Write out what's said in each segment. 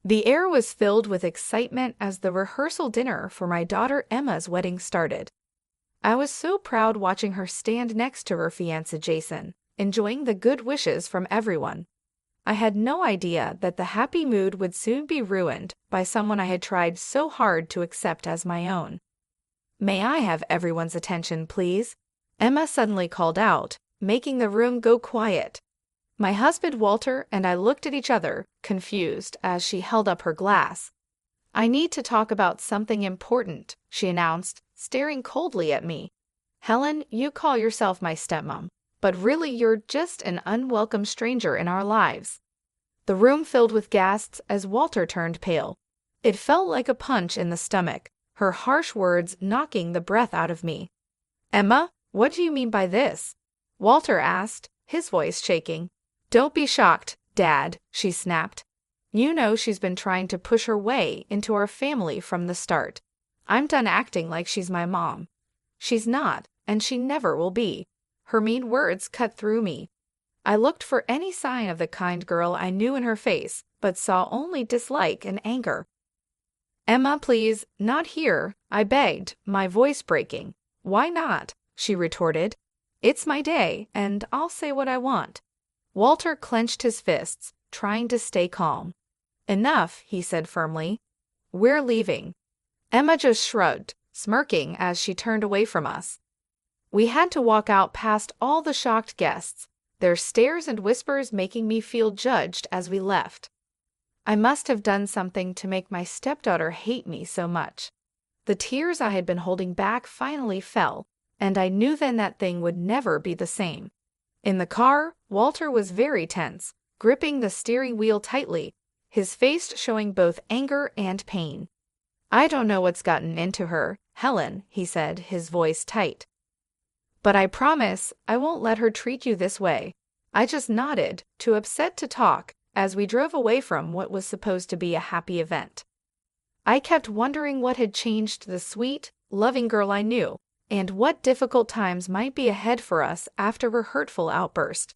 The air was filled with excitement as the rehearsal dinner for my daughter Emma's wedding started. I was so proud watching her stand next to her fiancé Jason, enjoying the good wishes from everyone. I had no idea that the happy mood would soon be ruined by someone I had tried so hard to accept as my own. "May I have everyone's attention, please?" Emma suddenly called out, making the room go quiet. My husband Walter and I looked at each other, confused, as she held up her glass. "I need to talk about something important," she announced, staring coldly at me. "Helen, you call yourself my stepmom, but really you're just an unwelcome stranger in our lives." The room filled with gasps as Walter turned pale. It felt like a punch in the stomach, her harsh words knocking the breath out of me. "Emma, what do you mean by this?" Walter asked, his voice shaking. "Don't be shocked, Dad," she snapped. "You know she's been trying to push her way into our family from the start. I'm done acting like she's my mom. She's not, and she never will be." Her mean words cut through me. I looked for any sign of the kind girl I knew in her face, but saw only dislike and anger. "Emma, please, not here," I begged, my voice breaking. "Why not?" she retorted. "It's my day, and I'll say what I want." Walter clenched his fists, trying to stay calm. "Enough," he said firmly. "We're leaving." Emma just shrugged, smirking as she turned away from us. We had to walk out past all the shocked guests, their stares and whispers making me feel judged as we left. I must have done something to make my stepdaughter hate me so much. The tears I had been holding back finally fell, and I knew then that thing would never be the same. In the car, Walter was very tense, gripping the steering wheel tightly, his face showing both anger and pain. "I don't know what's gotten into her, Helen," he said, his voice tight. "But I promise I won't let her treat you this way." I just nodded, too upset to talk, as we drove away from what was supposed to be a happy event. I kept wondering what had changed the sweet, loving girl I knew, and what difficult times might be ahead for us after her hurtful outburst.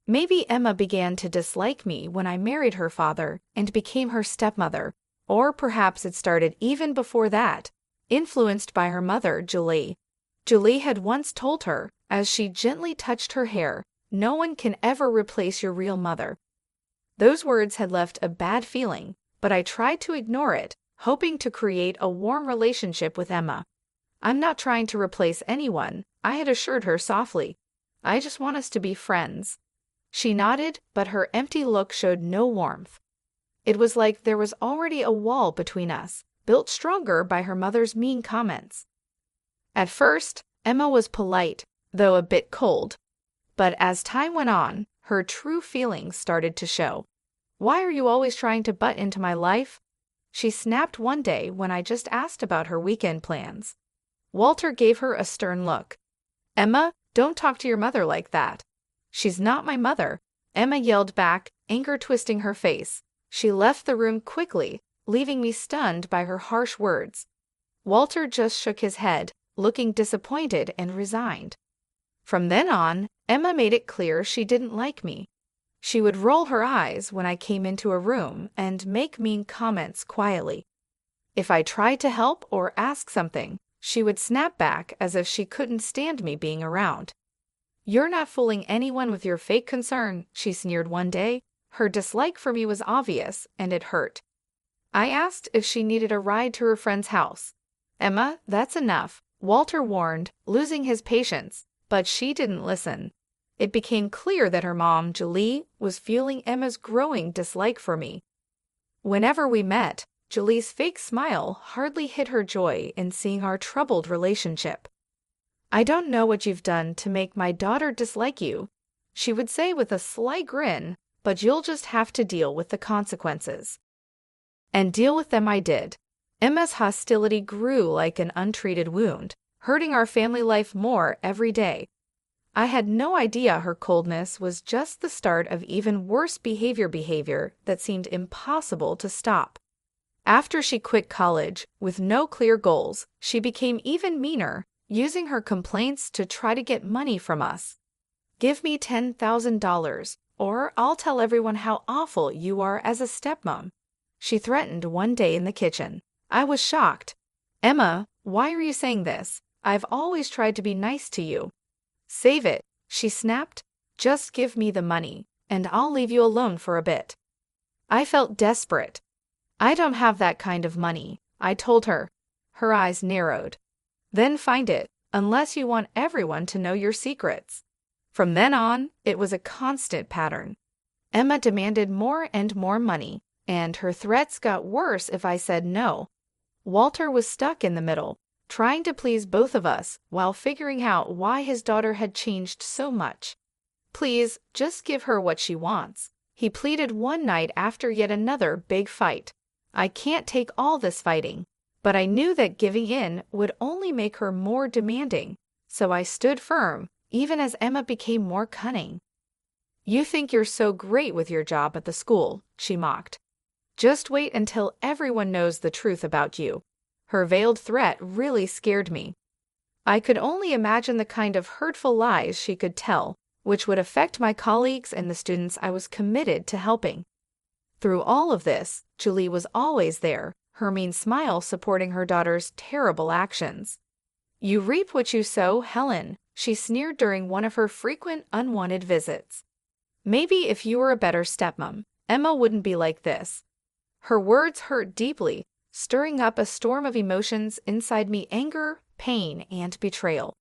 Maybe Emma began to dislike me when I married her father and became her stepmother, or perhaps it started even before that, influenced by her mother, Julie. Julie had once told her, as she gently touched her hair, "No one can ever replace your real mother." Those words had left a bad feeling, but I tried to ignore it, hoping to create a warm relationship with Emma. "I'm not trying to replace anyone," I had assured her softly. "I just want us to be friends." She nodded, but her empty look showed no warmth. It was like there was already a wall between us, built stronger by her mother's mean comments. At first, Emma was polite, though a bit cold. But as time went on, her true feelings started to show. "Why are you always trying to butt into my life?" she snapped one day when I just asked about her weekend plans. Walter gave her a stern look. "Emma, don't talk to your mother like that." "She's not my mother," Emma yelled back, anger twisting her face. She left the room quickly, leaving me stunned by her harsh words. Walter just shook his head, looking disappointed and resigned. From then on, Emma made it clear she didn't like me. She would roll her eyes when I came into a room and make mean comments quietly. If I tried to help or ask something, she would snap back as if she couldn't stand me being around. "You're not fooling anyone with your fake concern," she sneered one day. Her dislike for me was obvious, and it hurt. I asked if she needed a ride to her friend's house. "Emma, that's enough," Walter warned, losing his patience, but she didn't listen. It became clear that her mom, Julie, was fueling Emma's growing dislike for me. Whenever we met, Julie's fake smile hardly hid her joy in seeing our troubled relationship. "I don't know what you've done to make my daughter dislike you," she would say with a sly grin, "but you'll just have to deal with the consequences." And deal with them I did. Emma's hostility grew like an untreated wound, hurting our family life more every day. I had no idea her coldness was just the start of even worse behavior that seemed impossible to stop. After she quit college, with no clear goals, she became even meaner, using her complaints to try to get money from us. "Give me $10,000, or I'll tell everyone how awful you are as a stepmom." she threatened one day in the kitchen. I was shocked. "Emma, why are you saying this? I've always tried to be nice to you." "Save it," she snapped. "Just give me the money, and I'll leave you alone for a bit." I felt desperate. "I don't have that kind of money," I told her. Her eyes narrowed. "Then find it, unless you want everyone to know your secrets." From then on, it was a constant pattern. Emma demanded more and more money, and her threats got worse if I said no. Walter was stuck in the middle, trying to please both of us while figuring out why his daughter had changed so much. "Please, just give her what she wants," he pleaded one night after yet another big fight. "I can't take all this fighting." But I knew that giving in would only make her more demanding, so I stood firm, even as Emma became more cunning. "You think you're so great with your job at the school," she mocked. "Just wait until everyone knows the truth about you." Her veiled threat really scared me. I could only imagine the kind of hurtful lies she could tell, which would affect my colleagues and the students I was committed to helping. Through all of this, Julie was always there, her mean smile supporting her daughter's terrible actions. "You reap what you sow, Helen," she sneered during one of her frequent unwanted visits. "Maybe if you were a better stepmom, Emma wouldn't be like this." Her words hurt deeply, stirring up a storm of emotions inside me: anger, pain, and betrayal.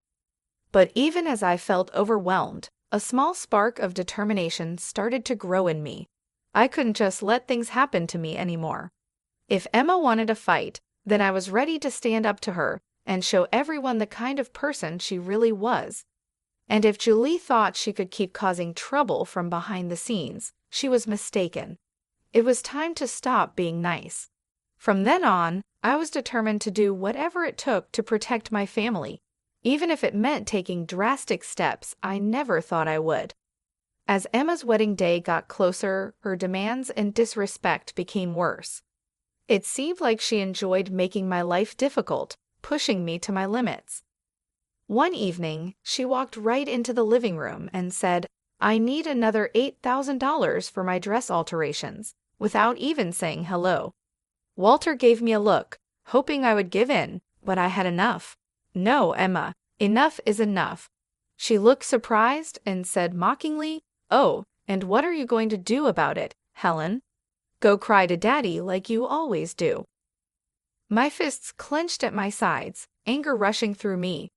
But even as I felt overwhelmed, a small spark of determination started to grow in me. I couldn't just let things happen to me anymore. If Emma wanted a fight, then I was ready to stand up to her and show everyone the kind of person she really was. And if Julie thought she could keep causing trouble from behind the scenes, she was mistaken. It was time to stop being nice. From then on, I was determined to do whatever it took to protect my family, even if it meant taking drastic steps I never thought I would. As Emma's wedding day got closer, her demands and disrespect became worse. It seemed like she enjoyed making my life difficult, pushing me to my limits. One evening, she walked right into the living room and said, "I need another $8,000 for my dress alterations," without even saying hello. Walter gave me a look, hoping I would give in, but I had enough. "No, Emma, enough is enough." She looked surprised and said mockingly, "Oh, and what are you going to do about it, Helen? Go cry to Daddy like you always do." My fists clenched at my sides, anger rushing through me.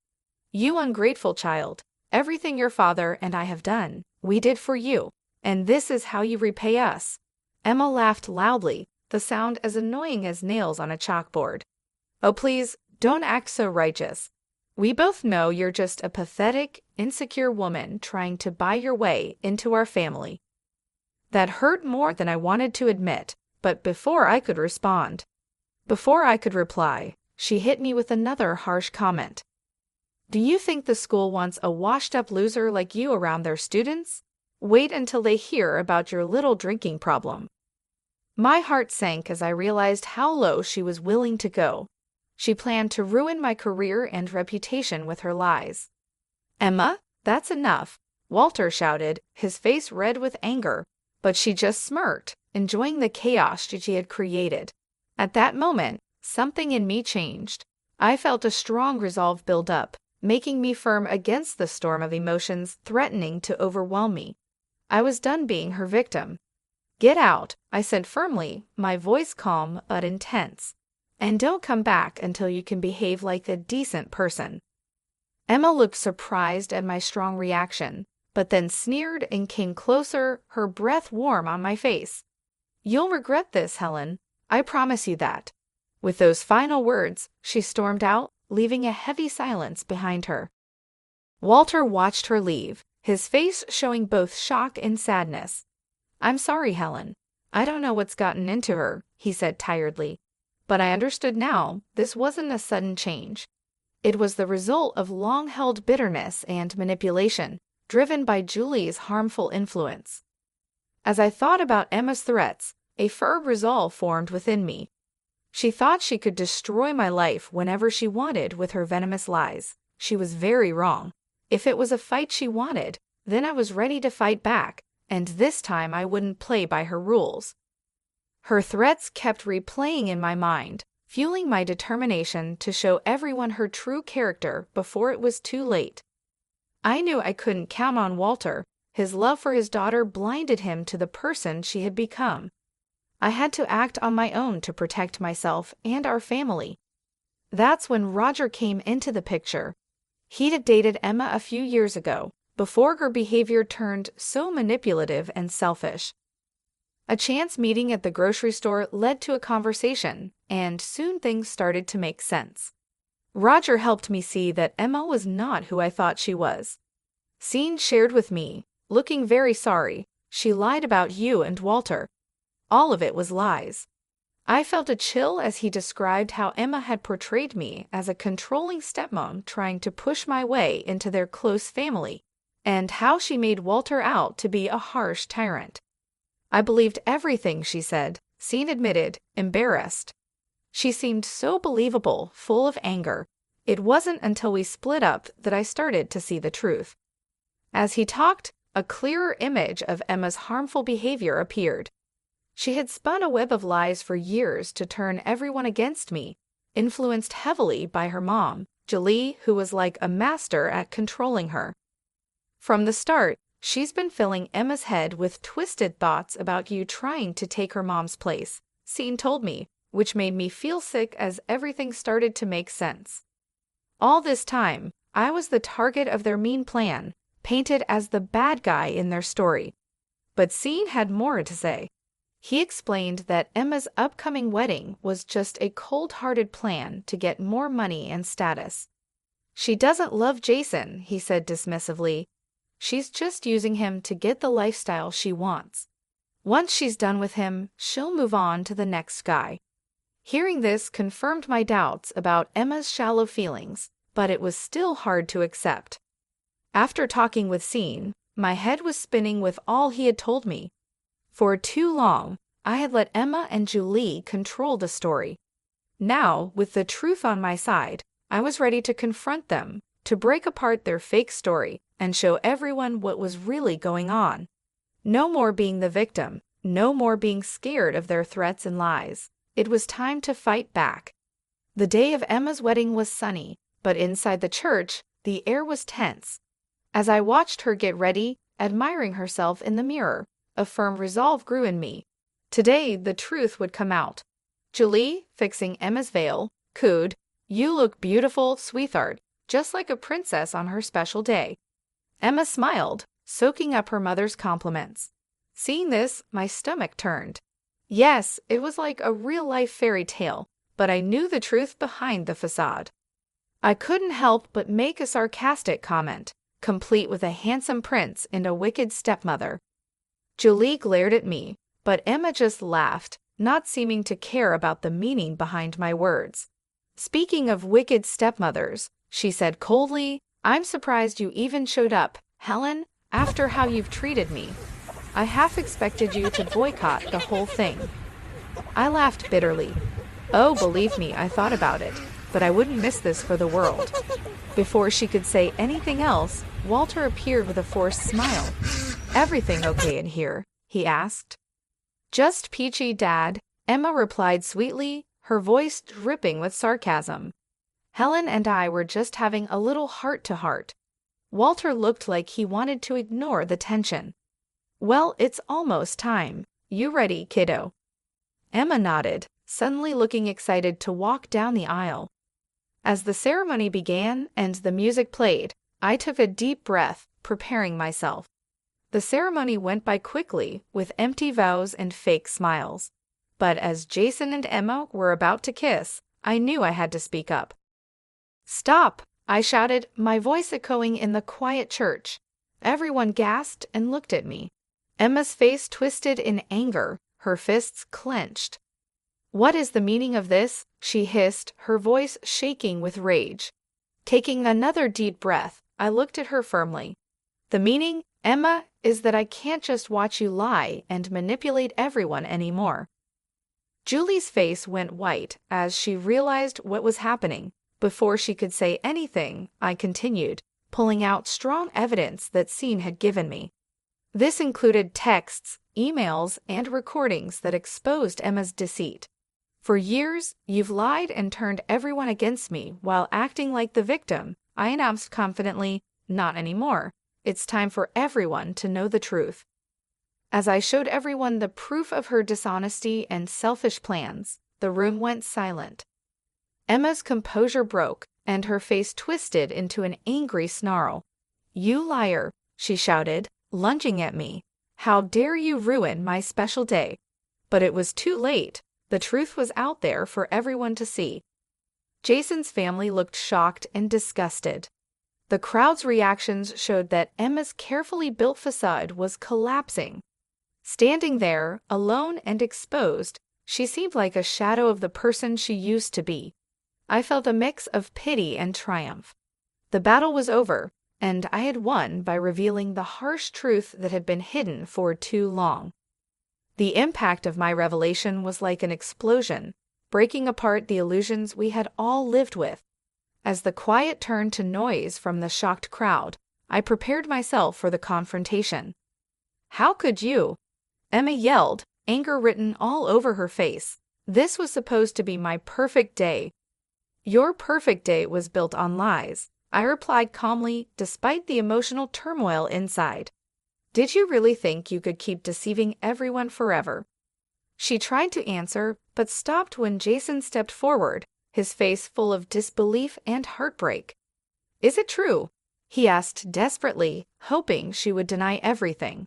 "You ungrateful child. Everything your father and I have done, we did for you, and this is how you repay us." Emma laughed loudly, the sound as annoying as nails on a chalkboard. "Oh, please, don't act so righteous. We both know you're just a pathetic, insecure woman trying to buy your way into our family." That hurt more than I wanted to admit, but before I could reply, she hit me with another harsh comment. "Do you think the school wants a washed-up loser like you around their students? Wait until they hear about your little drinking problem." My heart sank as I realized how low she was willing to go. She planned to ruin my career and reputation with her lies. "Emma, that's enough," Walter shouted, his face red with anger, but she just smirked, enjoying the chaos she had created. At that moment, something in me changed. I felt a strong resolve build up, making me firm against the storm of emotions threatening to overwhelm me. I was done being her victim. "Get out," I said firmly, my voice calm but intense. "And don't come back until you can behave like a decent person." Emma looked surprised at my strong reaction, but then sneered and came closer, her breath warm on my face. "You'll regret this, Helen. I promise you that." With those final words, she stormed out, leaving a heavy silence behind her. Walter watched her leave, his face showing both shock and sadness. "I'm sorry, Helen. I don't know what's gotten into her," he said tiredly. But I understood now, this wasn't a sudden change. It was the result of long-held bitterness and manipulation, driven by Julie's harmful influence. As I thought about Emma's threats, a firm resolve formed within me. She thought she could destroy my life whenever she wanted with her venomous lies. She was very wrong. If it was a fight she wanted, then I was ready to fight back, and this time I wouldn't play by her rules. Her threats kept replaying in my mind, fueling my determination to show everyone her true character before it was too late. I knew I couldn't count on Walter. His love for his daughter blinded him to the person she had become. I had to act on my own to protect myself and our family. That's when Roger came into the picture. He'd had dated Emma a few years ago, before her behavior turned so manipulative and selfish. A chance meeting at the grocery store led to a conversation, and soon things started to make sense. Roger helped me see that Emma was not who I thought she was. Sean shared with me, looking very sorry, "She lied about you and Walter." All of it was lies. I felt a chill as he described how Emma had portrayed me as a controlling stepmom trying to push my way into their close family, and how she made Walter out to be a harsh tyrant. I believed everything she said, Sean admitted, embarrassed. She seemed so believable, full of anger. It wasn't until we split up that I started to see the truth. As he talked, a clearer image of Emma's harmful behavior appeared. She had spun a web of lies for years to turn everyone against me, influenced heavily by her mom, Julie, who was like a master at controlling her. From the start, she's been filling Emma's head with twisted thoughts about you trying to take her mom's place, Sean told me, which made me feel sick as everything started to make sense. All this time, I was the target of their mean plan, painted as the bad guy in their story. But Sean had more to say. He explained that Emma's upcoming wedding was just a cold-hearted plan to get more money and status. "She doesn't love Jason," he said dismissively. "She's just using him to get the lifestyle she wants. Once she's done with him, she'll move on to the next guy." Hearing this confirmed my doubts about Emma's shallow feelings, but it was still hard to accept. After talking with Sean, my head was spinning with all he had told me. For too long, I had let Emma and Julie control the story. Now, with the truth on my side, I was ready to confront them, to break apart their fake story, and show everyone what was really going on. No more being the victim, no more being scared of their threats and lies. It was time to fight back. The day of Emma's wedding was sunny, but inside the church, the air was tense. As I watched her get ready, admiring herself in the mirror, a firm resolve grew in me. Today, the truth would come out. Julie, fixing Emma's veil, cooed, "You look beautiful, sweetheart, just like a princess on her special day." Emma smiled, soaking up her mother's compliments. Seeing this, my stomach turned. Yes, it was like a real-life fairy tale, but I knew the truth behind the facade. I couldn't help but make a sarcastic comment, complete with a handsome prince and a wicked stepmother. Julie glared at me, but Emma just laughed, not seeming to care about the meaning behind my words. "Speaking of wicked stepmothers," she said coldly, "I'm surprised you even showed up, Helen, after how you've treated me. I half expected you to boycott the whole thing." I laughed bitterly. Oh, believe me, I thought about it, but I wouldn't miss this for the world. Before she could say anything else, Walter appeared with a forced smile. "Everything okay in here?" he asked. "Just peachy, Dad," Emma replied sweetly, her voice dripping with sarcasm. Helen and I were just having a little heart-to-heart. Walter looked like he wanted to ignore the tension. "Well, it's almost time. You ready, kiddo?" Emma nodded, suddenly looking excited to walk down the aisle. As the ceremony began and the music played, I took a deep breath, preparing myself. The ceremony went by quickly, with empty vows and fake smiles. But as Jason and Emma were about to kiss, I knew I had to speak up. "Stop!" I shouted, my voice echoing in the quiet church. Everyone gasped and looked at me. Emma's face twisted in anger, her fists clenched. "What is the meaning of this?" she hissed, her voice shaking with rage. Taking another deep breath, I looked at her firmly. "The meaning, Emma, is that I can't just watch you lie and manipulate everyone anymore." Julie's face went white as she realized what was happening. Before she could say anything, I continued, pulling out strong evidence that Sean had given me. This included texts, emails, and recordings that exposed Emma's deceit. For years, you've lied and turned everyone against me while acting like the victim, I announced confidently. Not anymore. It's time for everyone to know the truth. As I showed everyone the proof of her dishonesty and selfish plans, the room went silent. Emma's composure broke, and her face twisted into an angry snarl. "You liar," she shouted, lunging at me. "How dare you ruin my special day?" But it was too late. The truth was out there for everyone to see. Jason's family looked shocked and disgusted. The crowd's reactions showed that Emma's carefully built facade was collapsing. Standing there, alone and exposed, she seemed like a shadow of the person she used to be. I felt a mix of pity and triumph. The battle was over, and I had won by revealing the harsh truth that had been hidden for too long. The impact of my revelation was like an explosion, breaking apart the illusions we had all lived with. As the quiet turned to noise from the shocked crowd, I prepared myself for the confrontation. "How could you?" Emma yelled, anger written all over her face. "This was supposed to be my perfect day." "Your perfect day was built on lies," I replied calmly, despite the emotional turmoil inside. "Did you really think you could keep deceiving everyone forever?" She tried to answer, but stopped when Jason stepped forward, his face full of disbelief and heartbreak. "Is it true?" he asked desperately, hoping she would deny everything.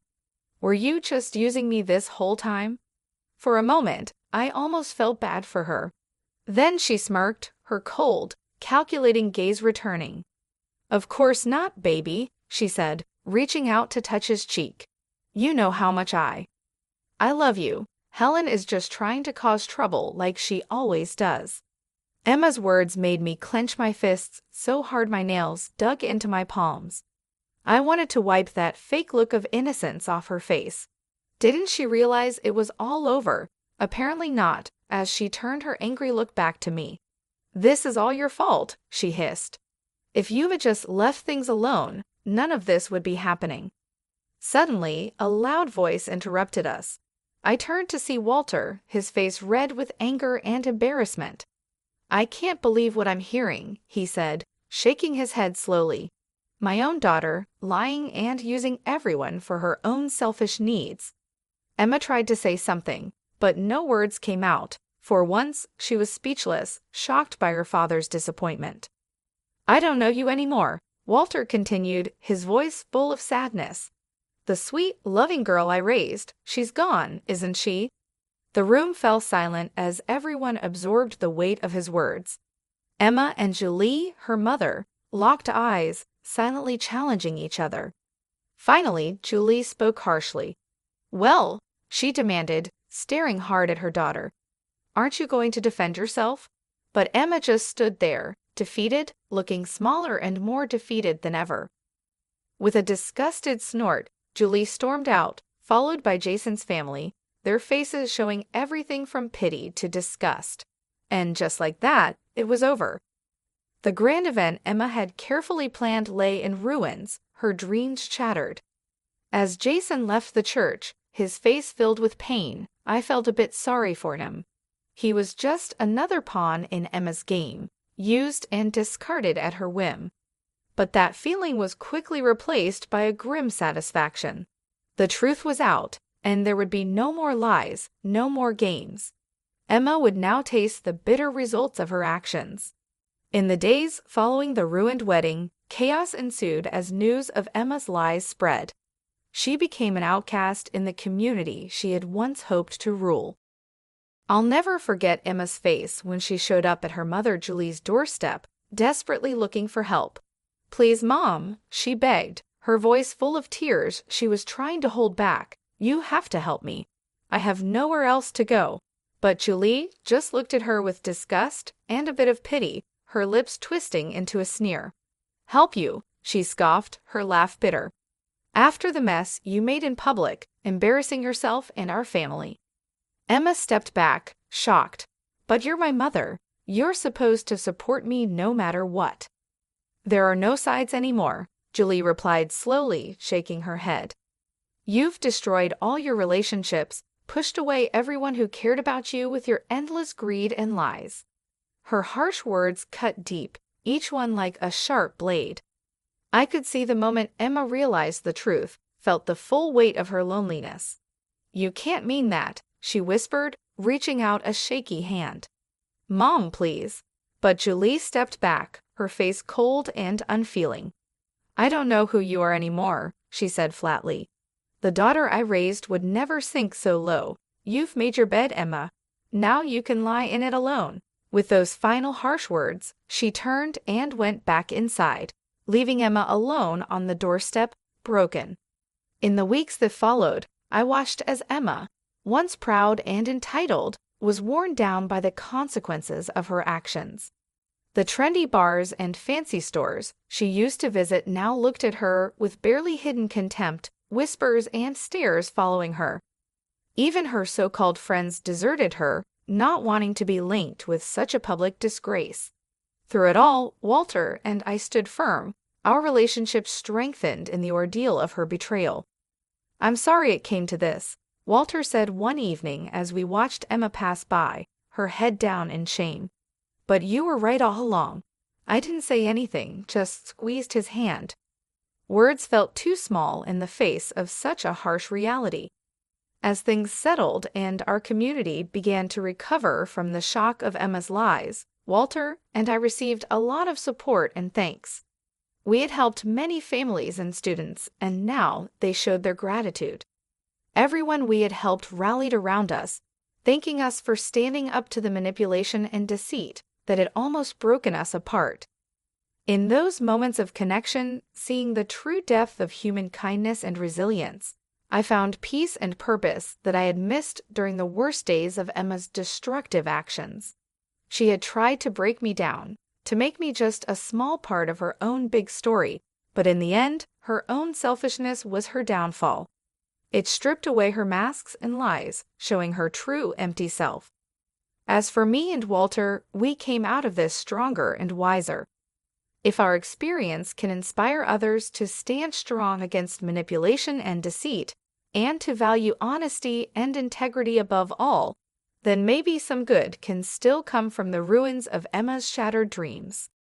"Were you just using me this whole time?" For a moment, I almost felt bad for her. Then she smirked, her cold, calculating gaze returning. "Of course not, baby," she said, reaching out to touch his cheek. "You know how much I love you. Helen is just trying to cause trouble like she always does." Emma's words made me clench my fists so hard my nails dug into my palms. I wanted to wipe that fake look of innocence off her face. Didn't she realize it was all over? Apparently not, as she turned her angry look back to me. "This is all your fault," she hissed. "If you had just left things alone, none of this would be happening." Suddenly, a loud voice interrupted us. I turned to see Walter, his face red with anger and embarrassment. "I can't believe what I'm hearing," he said, shaking his head slowly. "My own daughter, lying and using everyone for her own selfish needs." Emma tried to say something, but no words came out. For once, she was speechless, shocked by her father's disappointment. "I don't know you anymore," Walter continued, his voice full of sadness. "The sweet, loving girl I raised, she's gone, isn't she?" The room fell silent as everyone absorbed the weight of his words. Emma and Julie, her mother, locked eyes, silently challenging each other. Finally, Julie spoke harshly. "Well," she demanded, staring hard at her daughter, "aren't you going to defend yourself?" But Emma just stood there, defeated, looking smaller and more defeated than ever. With a disgusted snort, Julie stormed out, followed by Jason's family, their faces showing everything from pity to disgust. And just like that, it was over. The grand event Emma had carefully planned lay in ruins, her dreams shattered. As Jason left the church, his face filled with pain, I felt a bit sorry for him. He was just another pawn in Emma's game, used and discarded at her whim. But that feeling was quickly replaced by a grim satisfaction. The truth was out, and there would be no more lies, no more games. Emma would now taste the bitter results of her actions. In the days following the ruined wedding, chaos ensued as news of Emma's lies spread. She became an outcast in the community she had once hoped to rule. I'll never forget Emma's face when she showed up at her mother Julie's doorstep, desperately looking for help. "Please, Mom," she begged, her voice full of tears she was trying to hold back. "You have to help me. I have nowhere else to go." But Julie just looked at her with disgust and a bit of pity, her lips twisting into a sneer. "Help you?" she scoffed, her laugh bitter. "After the mess you made in public, embarrassing yourself and our family." Emma stepped back, shocked. "But you're my mother. You're supposed to support me no matter what." "There are no sides anymore," Julie replied slowly, shaking her head. You've destroyed all your relationships, pushed away everyone who cared about you with your endless greed and lies." Her harsh words cut deep, each one like a sharp blade. I could see the moment Emma realized the truth, felt the full weight of her loneliness. "You can't mean that," she whispered, reaching out a shaky hand. "Mom, please." But Julie stepped back, her face cold and unfeeling. "I don't know who you are anymore," she said flatly. "The daughter I raised would never sink so low. You've made your bed, Emma. Now you can lie in it alone." With those final harsh words, she turned and went back inside, leaving Emma alone on the doorstep, broken. In the weeks that followed, I watched as Emma, once proud and entitled, was worn down by the consequences of her actions. The trendy bars and fancy stores she used to visit now looked at her with barely hidden contempt, whispers and stares following her. Even her so-called friends deserted her, not wanting to be linked with such a public disgrace. Through it all, Walter and I stood firm, our relationship strengthened in the ordeal of her betrayal. "I'm sorry it came to this," Walter said one evening as we watched Emma pass by, her head down in shame. "But you were right all along." I didn't say anything, just squeezed his hand. Words felt too small in the face of such a harsh reality. As things settled and our community began to recover from the shock of Emma's lies, Walter and I received a lot of support and thanks. We had helped many families and students, and now they showed their gratitude. Everyone we had helped rallied around us, thanking us for standing up to the manipulation and deceit that had almost broken us apart. In those moments of connection, seeing the true depth of human kindness and resilience, I found peace and purpose that I had missed during the worst days of Emma's destructive actions. She had tried to break me down, to make me just a small part of her own big story, but in the end, her own selfishness was her downfall. It stripped away her masks and lies, showing her true empty self. As for me and Walter, we came out of this stronger and wiser. If our experience can inspire others to stand strong against manipulation and deceit, and to value honesty and integrity above all, then maybe some good can still come from the ruins of Emma's shattered dreams.